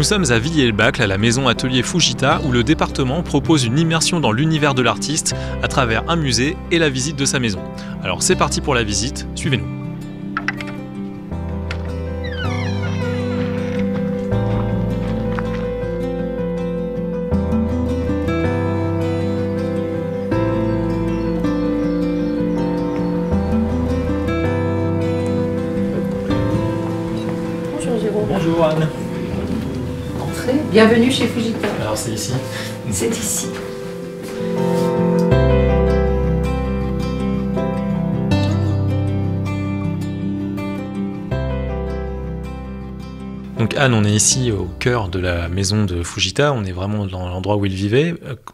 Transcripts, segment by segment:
Nous sommes à Villiers-le-Bacle, à la maison atelier Fujita, où le département propose une immersion dans l'univers de l'artiste à travers un musée et la visite de sa maison. Alors c'est parti pour la visite, suivez-nous. Bonjour Jérôme. Bonjour Anne. Entrez. Bienvenue chez Fujita. Alors c'est ici. C'est ici. Donc Anne, on est ici au cœur de la maison de Fujita, on est vraiment dans l'endroit où il vivait.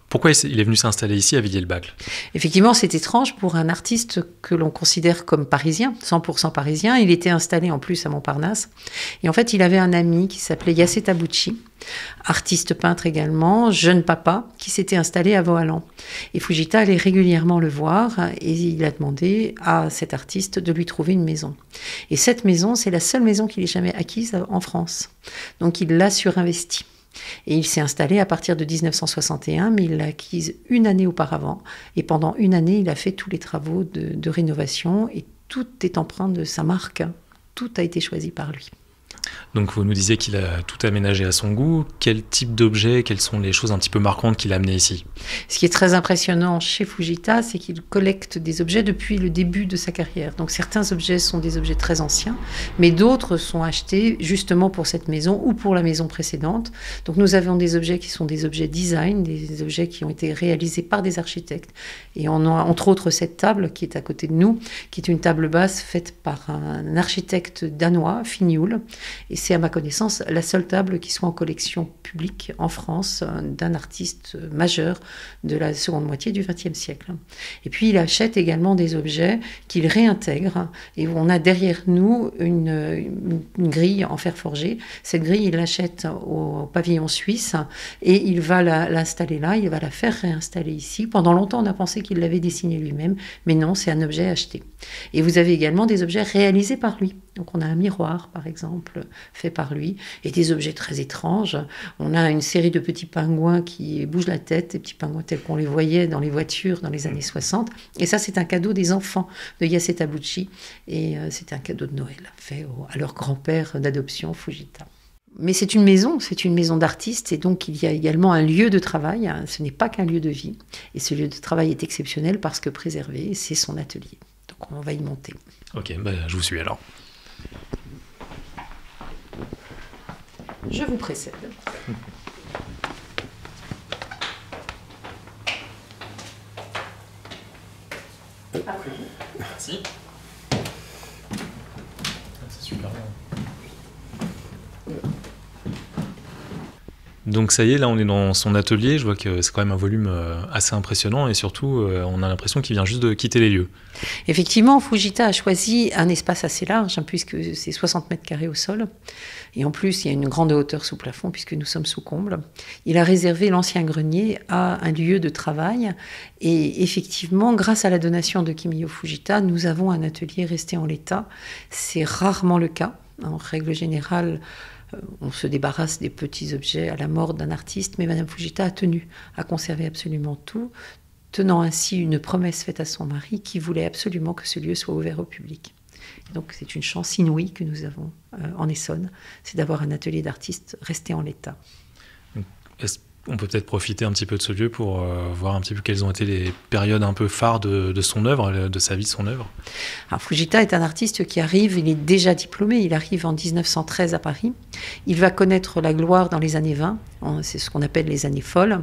Pourquoi il est venu s'installer ici à Villiers-le-Bacle? Effectivement, c'est étrange pour un artiste que l'on considère comme parisien, 100% parisien. Il était installé en plus à Montparnasse. Et en fait, il avait un ami qui s'appelait Yassé Tabucchi, artiste peintre également, jeune papa, qui s'était installé à Vauhallan. Et Fujita allait régulièrement le voir et il a demandé à cet artiste de lui trouver une maison. Et cette maison, c'est la seule maison qu'il ait jamais acquise en France. Donc il l'a surinvestie. Et il s'est installé à partir de 1961, mais il l'a acquise une année auparavant. Et pendant une année, il a fait tous les travaux de rénovation et tout est empreint de sa marque. Tout a été choisi par lui. Donc vous nous disiez qu'il a tout aménagé à son goût. Quel type d'objets, quelles sont les choses un petit peu marquantes qu'il a amenées ici? Ce qui est très impressionnant chez Fujita, c'est qu'il collecte des objets depuis le début de sa carrière. Donc certains objets sont des objets très anciens, mais d'autres sont achetés justement pour cette maison ou pour la maison précédente. Donc nous avons des objets qui sont des objets design, des objets qui ont été réalisés par des architectes. Et on a entre autres cette table qui est à côté de nous, qui est une table basse faite par un architecte danois, Fignoul. Et c'est à ma connaissance la seule table qui soit en collection publique en France d'un artiste majeur de la seconde moitié du XXe siècle. Et puis il achète également des objets qu'il réintègre. Et on a derrière nous une grille en fer forgé. Cette grille, il l'achète au pavillon suisse et il va l'installer là, il va la faire réinstaller ici. Pendant longtemps, on a pensé qu'il l'avait dessiné lui-même, mais non, c'est un objet acheté. Et vous avez également des objets réalisés par lui. Donc on a un miroir, par exemple, fait par lui, et des objets très étranges. On a une série de petits pingouins qui bougent la tête, des petits pingouins tels qu'on les voyait dans les voitures dans les années 60. Et ça, c'est un cadeau des enfants de Yassé Tabucchi, et c'est un cadeau de Noël fait à leur grand-père d'adoption, Fujita. Mais c'est une maison d'artiste, et donc il y a également un lieu de travail. Ce n'est pas qu'un lieu de vie, et ce lieu de travail est exceptionnel parce que préservé, c'est son atelier. Donc on va y monter. Ok, je vous suis alors. Je vous précède. Merci. C'est super bien. Donc ça y est, là on est dans son atelier, je vois que c'est quand même un volume assez impressionnant et surtout on a l'impression qu'il vient juste de quitter les lieux. Effectivement, Fujita a choisi un espace assez large, puisque c'est 60 mètres carrés au sol. Et en plus, il y a une grande hauteur sous plafond, puisque nous sommes sous comble. Il a réservé l'ancien grenier à un lieu de travail. Et effectivement, grâce à la donation de Kimiyo Fujita, nous avons un atelier resté en l'état. C'est rarement le cas. En règle générale, on se débarrasse des petits objets à la mort d'un artiste, mais Madame Fujita a tenu à conserver absolument tout, tenant ainsi une promesse faite à son mari qui voulait absolument que ce lieu soit ouvert au public. Et donc c'est une chance inouïe que nous avons en Essonne, c'est d'avoir un atelier d'artistes resté en l'état. On peut peut-être profiter un petit peu de ce lieu pour voir un petit peu quelles ont été les périodes un peu phares de son œuvre, de sa vie, de son œuvre. Alors Fujita est un artiste qui arrive, il est déjà diplômé, il arrive en 1913 à Paris. Il va connaître la gloire dans les années 20, c'est ce qu'on appelle les années folles.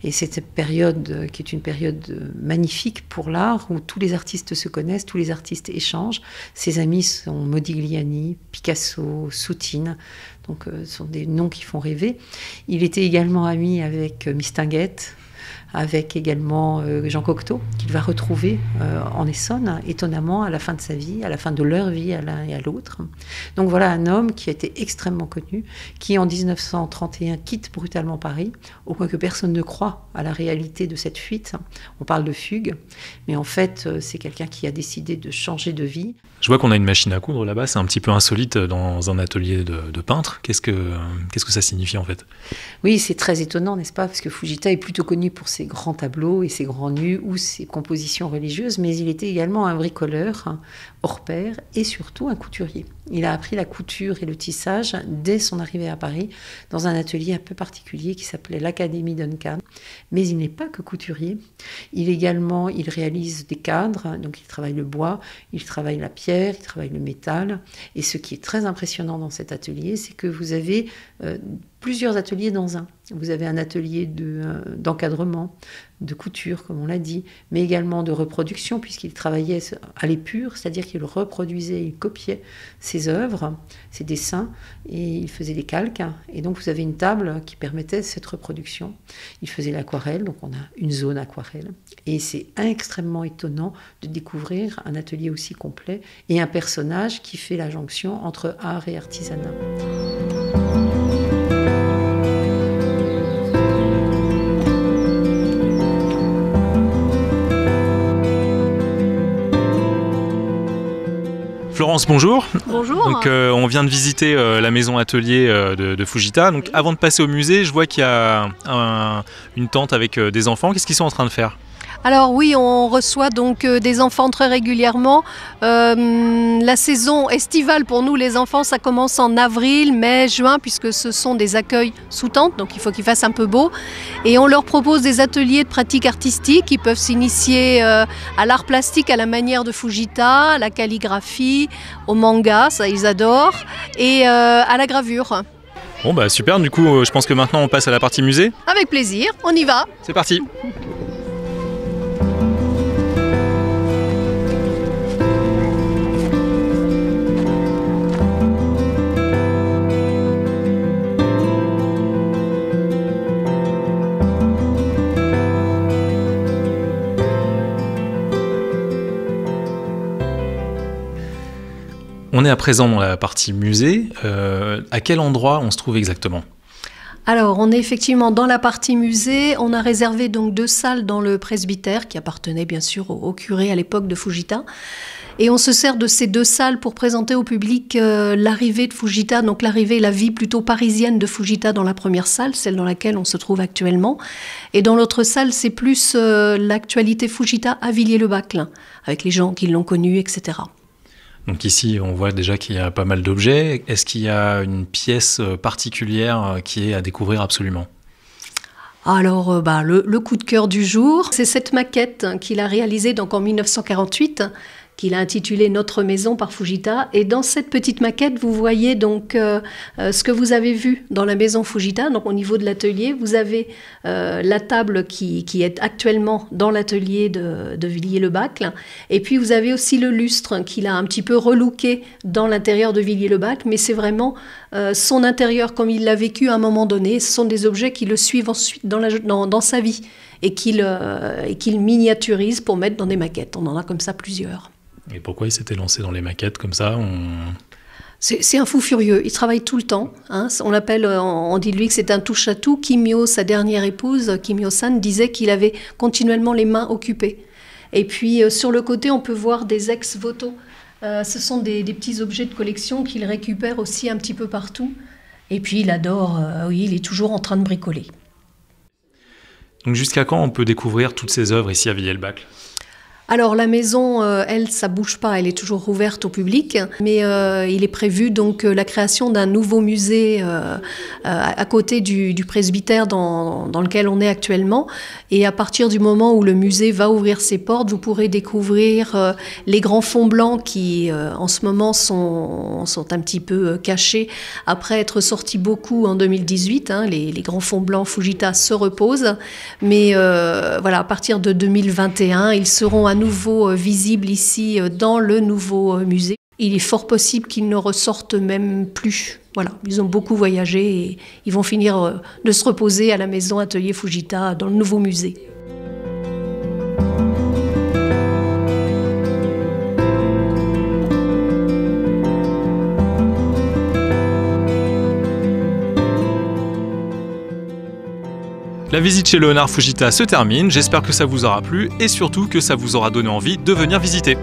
Et c'est cette période qui est une période magnifique pour l'art, où tous les artistes se connaissent, tous les artistes échangent. Ses amis sont Modigliani, Picasso, Soutine. Donc ce sont des noms qui font rêver. Il était également ami avec Mistinguett, avec également Jean Cocteau, qu'il va retrouver en Essonne, étonnamment, à la fin de sa vie, à la fin de leur vie, à l'un et à l'autre. Donc voilà un homme qui a été extrêmement connu, qui en 1931 quitte brutalement Paris, au point que personne ne croit à la réalité de cette fuite. On parle de fugue, mais en fait, c'est quelqu'un qui a décidé de changer de vie. Je vois qu'on a une machine à coudre là-bas, c'est un petit peu insolite dans un atelier de peintre. Qu'est-ce que ça signifie en fait? Oui, c'est très étonnant, n'est-ce pas? Parce que Fujita est plutôt connu pour ses grands tableaux et ses grands nus ou ses compositions religieuses, mais il était également un bricoleur hors pair et surtout un couturier. Il a appris la couture et le tissage dès son arrivée à Paris dans un atelier un peu particulier qui s'appelait l'Académie Duncan. Mais il n'est pas que couturier. Il réalise des cadres, donc il travaille le bois, il travaille la pierre, il travaille le métal. Et ce qui est très impressionnant dans cet atelier, c'est que vous avez plusieurs ateliers dans un. Vous avez un atelier d'encadrement, de couture, comme on l'a dit, mais également de reproduction, puisqu'il travaillait à l'épure, c'est-à-dire qu'il reproduisait, il copiait ses œuvres, ses dessins, et il faisait des calques. Et donc vous avez une table qui permettait cette reproduction. Il faisait l'aquarelle, donc on a une zone aquarelle. Et c'est extrêmement étonnant de découvrir un atelier aussi complet et un personnage qui fait la jonction entre art et artisanat. Florence, bonjour. Bonjour. Donc, on vient de visiter la maison atelier de Fujita. Donc, avant de passer au musée, je vois qu'il y a une tente avec des enfants. Qu'est-ce qu'ils sont en train de faire? Alors oui, on reçoit donc des enfants très régulièrement. La saison estivale pour nous, les enfants, ça commence en avril, mai, juin, puisque ce sont des accueils sous tente, donc il faut qu'il fasse un peu beau. Et on leur propose des ateliers de pratique artistique. Ils peuvent s'initier à l'art plastique à la manière de Fujita, à la calligraphie, au manga, ça ils adorent, et à la gravure. Bon bah super, du coup je pense que maintenant on passe à la partie musée. Avec plaisir, on y va. C'est parti. On est à présent dans la partie musée. À quel endroit on se trouve exactement? Alors, on est effectivement dans la partie musée. On a réservé donc 2 salles dans le presbytère qui appartenait bien sûr au curé à l'époque de Fujita. Et on se sert de ces 2 salles pour présenter au public l'arrivée de Fujita, donc l'arrivée et la vie plutôt parisienne de Fujita dans la première salle, celle dans laquelle on se trouve actuellement. Et dans l'autre salle, c'est plus l'actualité Fujita à Villiers-le-Bacq, avec les gens qui l'ont connu, etc. Donc ici, on voit déjà qu'il y a pas mal d'objets. Est-ce qu'il y a une pièce particulière qui est à découvrir absolument? Alors, le coup de cœur du jour, c'est cette maquette qu'il a réalisée donc en 1948, qu'il a intitulée Notre maison par Fujita. Et dans cette petite maquette, vous voyez donc ce que vous avez vu dans la maison Fujita. Donc au niveau de l'atelier, vous avez la table qui est actuellement dans l'atelier de Villiers-le-Bacq. Et puis vous avez aussi le lustre qu'il a un petit peu relooké dans l'intérieur de Villiers-le-Bacq. Mais c'est vraiment son intérieur comme il l'a vécu à un moment donné. Ce sont des objets qui le suivent ensuite dans sa vie et qu'il miniaturise pour mettre dans des maquettes. On en a comme ça plusieurs. Et pourquoi il s'était lancé dans les maquettes comme ça? C'est un fou furieux, il travaille tout le temps. Hein. On dit de lui que c'est un touche-à-tout. Kimio, sa dernière épouse, Kimio-san, disait qu'il avait continuellement les mains occupées. Et puis sur le côté, on peut voir des ex-voto. Ce sont des petits objets de collection qu'il récupère aussi un petit peu partout. Et puis il adore, oui, il est toujours en train de bricoler. Donc jusqu'à quand on peut découvrir toutes ces œuvres ici à Villiers-le-Bacq? Alors la maison, elle, ça bouge pas, elle est toujours ouverte au public, mais il est prévu donc la création d'un nouveau musée à côté du presbytère dans lequel on est actuellement. Et à partir du moment où le musée va ouvrir ses portes, vous pourrez découvrir les grands fonds blancs qui, en ce moment, sont un petit peu cachés après être sortis beaucoup en 2018. Hein, les grands fonds blancs Fujita se reposent, mais voilà, à partir de 2021, ils seront à nouveau visible ici dans le nouveau musée. Il est fort possible qu'ils ne ressortent même plus. Voilà, ils ont beaucoup voyagé et ils vont finir de se reposer à la maison Atelier Fujita dans le nouveau musée. La visite chez Léonard Fujita se termine, j'espère que ça vous aura plu et surtout que ça vous aura donné envie de venir visiter.